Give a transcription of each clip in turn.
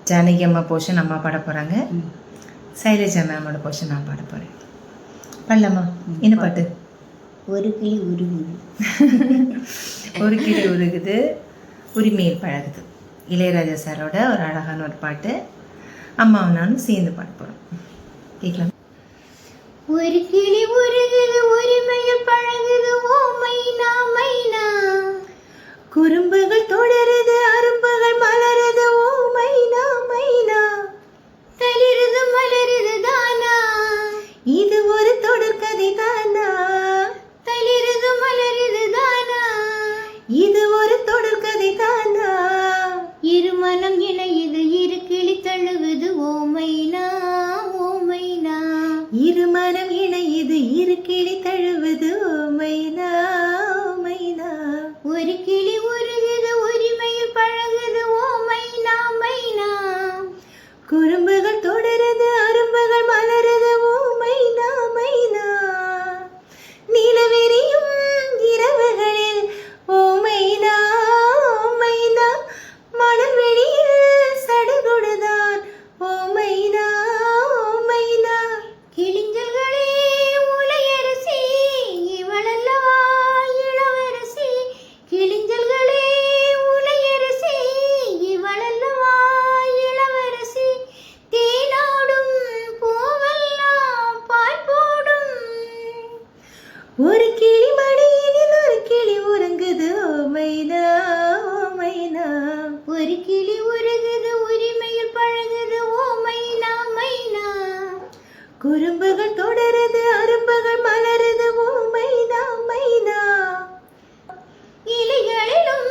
ஜானகி அம்மா போர்ஷன் அம்மா பாட போகிறாங்க. சைலஜா மேமோட போர்ஷன் நான் பாட போகிறேன். பண்ணலாமா? என்ன பாட்டு? ஒரு கிளி உருகுது. ஒரு கிளி உருகுது உரிமையில் பழகுது. இளையராஜா சாரோட ஒரு அழகான ஒரு பாட்டு. அம்மாவும் நானும் சேர்ந்து பாட போகிறோம். கேட்கலாம். ஒரு கிளி உருகுது உரிமையில் பழகுது ஓ மைனா மைனா, குறும்புகள் தொடருது அரும்புகள் மலருது ஓ மைனா மைனா, தளிருது மலருது தானா, இது ஒரு தொடர்கதை தானா, தளிருது மலருது தானா, இது ஒரு தொடர்கதை தானா, இருமனம் இணையுது இரு கிளி தழுவுது ஓ மைனா ஓ மைனா, இருமனம் இணையுது இரு கிளி தழுவுது ஓ மைனா மைனா, ஒரு கிளி உருகுது உரிமையில் பழகுது ஓ மைனா மைனா, குறும்புகள் தொடருது அரும்புகள் மலருது ஓ மைனா மைனா, நிலவெறியும் இரவுகளில் ஓ மைனா மைனா, மணல் வெளியில் சடுகுடுதான் ஓ மைனா மைனா, கிளிஞ்சல்களே உலையரசி இவளல்லவா இளவரசி, கிளிஞ்சல்களே உலையரசி இவளல்லவா இளவரசி, தேனாடும் பூவெல்லாம் பாய் போடும், ஒரு கிளி மடியினில் ஒரு கிளி உறங்குது ஓ மைனா மைனா, ஒரு கிளி உருகுது உரிமையில் பழகுது ஓ மைனா மைனா, குறும்புகள் தொடருது அரும்புகள் மலருது ஓ மைனா மைனா, இலைகளிலும்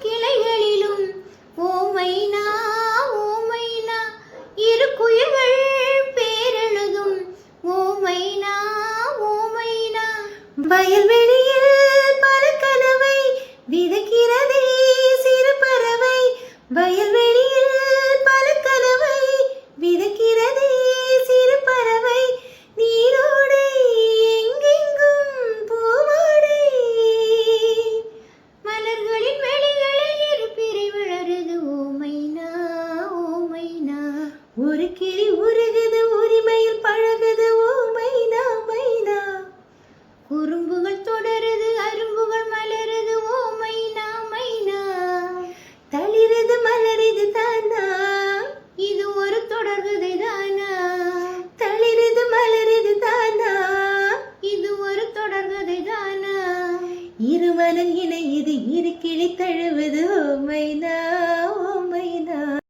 கிளைகளிலும் ஓ மைனா ஓ மைனா, இரு குயில்கள் பேரெழுதும் ஓ மைனா ஓ மைனா, வயல்வெளியில் பல கனவை விதைக்கிறதே சிறு பறவை, வயல்வெளியில் பல கனவை விதைக்கிறதே சிறு பறவை, நீரோடை எங்கெங்கும் பூவாடை, மலர்களின் வெளிகளில் இரு பிறை வளருது ஓ மைனா ஓ மைனா, ஒரு கிளி உருகுது